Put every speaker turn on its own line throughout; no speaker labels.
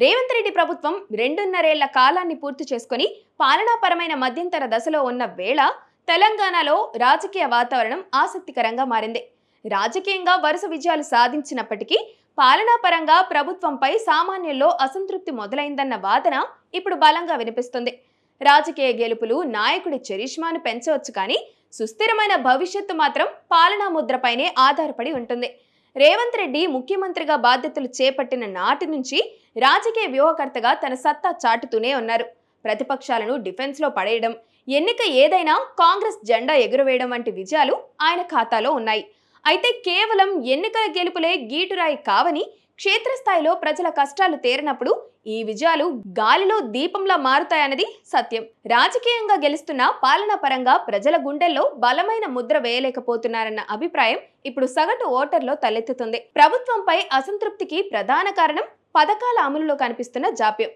రేవంత్ రెడ్డి ప్రభుత్వం 2.5 ఏళ్ల కాలాన్ని పూర్తి చేసుకుని పాలనాపరమైన మధ్యంతర దశలో ఉన్న వేళ తెలంగాణలో రాజకీయ వాతావరణం ఆసక్తికరంగా మారింది. రాజకీయంగా వరుస విజయాలు సాధించినప్పటికీ పాలనాపరంగా ప్రభుత్వంపై సామాన్యుల్లో అసంతృప్తి మొదలైందన్న వాదన ఇప్పుడు బలంగా వినిపిస్తుంది. రాజకీయ గెలుపులు నాయకుడి చరిష్మాను పెంచవచ్చు కానీ సుస్థిరమైన భవిష్యత్తు మాత్రం పాలనా ముద్రపైనే ఆధారపడి ఉంటుంది. రేవంత్ రెడ్డి ముఖ్యమంత్రిగా బాధ్యతలు చేపట్టిన నాటి నుంచి రాజకీయ వ్యూహకర్తగా తన సత్తా చాటుతూనే ఉన్నారు. ప్రతిపక్షాలను డిఫెన్స్లో పడేయడం, ఎన్నిక ఏదైనా కాంగ్రెస్ జెండా ఎగురవేయడం వంటి విజయాలు ఆయన ఖాతాలో ఉన్నాయి. అయితే కేవలం ఎన్నికల గెలుపులే గీటురాయి కావని, క్షేత్రస్థాయిలో ప్రజల కష్టాలు తీరినప్పుడు ఈ విజయాలు గాలిలో దీపంలా మారుతాయన్నది సత్యం. రాజకీయంగా గెలుస్తున్న పాలనా పరంగా ప్రజల గుండెల్లో బలమైన ముద్ర వేయలేకపోతున్నారన్న అభిప్రాయం ఇప్పుడు సగటు ఓటర్లో తలెత్తుతుంది. ప్రభుత్వంపై అసంతృప్తికి ప్రధాన కారణం పథకాల అమలులో కనిపిస్తున్న జాప్యం,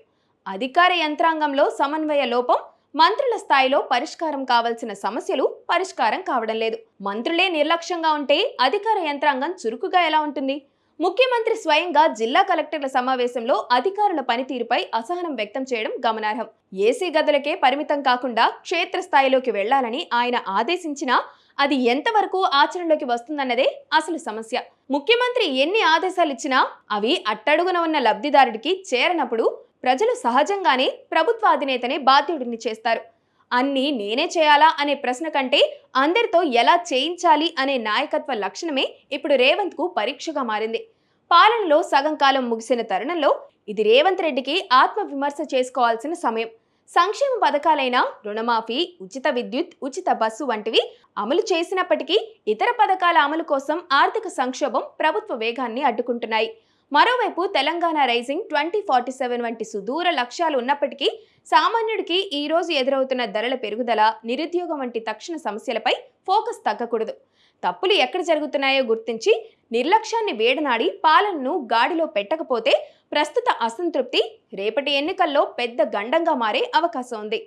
అధికార యంత్రాంగంలో సమన్వయ లోపం, మంత్రుల స్థాయిలో పరిష్కారం కావాల్సిన సమస్యలు పరిష్కారం కావడం లేదు. మంత్రులే నిర్లక్ష్యంగా ఉంటే అధికార యంత్రాంగం చురుకుగా ఎలా ఉంటుంది? ముఖ్యమంత్రి స్వయంగా జిల్లా కలెక్టర్ల సమావేశంలో అధికారుల పనితీరుపై అసహనం వ్యక్తం చేయడం గమనార్హం. ఏసీ గదులకే పరిమితం కాకుండా క్షేత్రస్థాయిలోకి వెళ్లాలని ఆయన ఆదేశించినా అది ఎంతవరకు ఆచరణలోకి వస్తుందన్నదే అసలు సమస్య. ముఖ్యమంత్రి ఎన్ని ఆదేశాలు ఇచ్చినా అవి అట్టడుగున ఉన్న లబ్ధిదారుడికి చేరనప్పుడు ప్రజలు సహజంగానే ప్రభుత్వ అధినేతనే బాధ్యుడిని చేస్తారు. అన్నీ నేనే చేయాలా అనే ప్రశ్న కంటే అందరితో ఎలా చేయించాలి అనే నాయకత్వ లక్షణమే ఇప్పుడు రేవంత్కు పరీక్షగా మారింది. పాలనలో సగం కాలం ముగిసిన తరుణంలో ఇది రేవంత్ రెడ్డికి ఆత్మవిమర్శ చేసుకోవాల్సిన సమయం. సంక్షేమ పథకాలైన రుణమాఫీ, ఉచిత విద్యుత్, ఉచిత బస్సు వంటివి అమలు చేసినప్పటికీ ఇతర పథకాల అమలు కోసం ఆర్థిక సంక్షోభం ప్రభుత్వ వేగాన్ని అడ్డుకుంటున్నాయి. మరోవైపు తెలంగాణ రైజింగ్ 2047 వంటి సుదూర లక్ష్యాలు ఉన్నప్పటికీ సామాన్యుడికి ఈ రోజు ఎదురవుతున్న ధరల పెరుగుదల, నిరుద్యోగం వంటి తక్షణ సమస్యలపై ఫోకస్ తగ్గకూడదు. తప్పులు ఎక్కడ జరుగుతున్నాయో గుర్తించి నిర్లక్ష్యాన్ని వేడనాడి పాలనను గాడిలో పెట్టకపోతే ప్రస్తుత అసంతృప్తి రేపటి ఎన్నికల్లో పెద్ద గండంగా మారే అవకాశం ఉంది.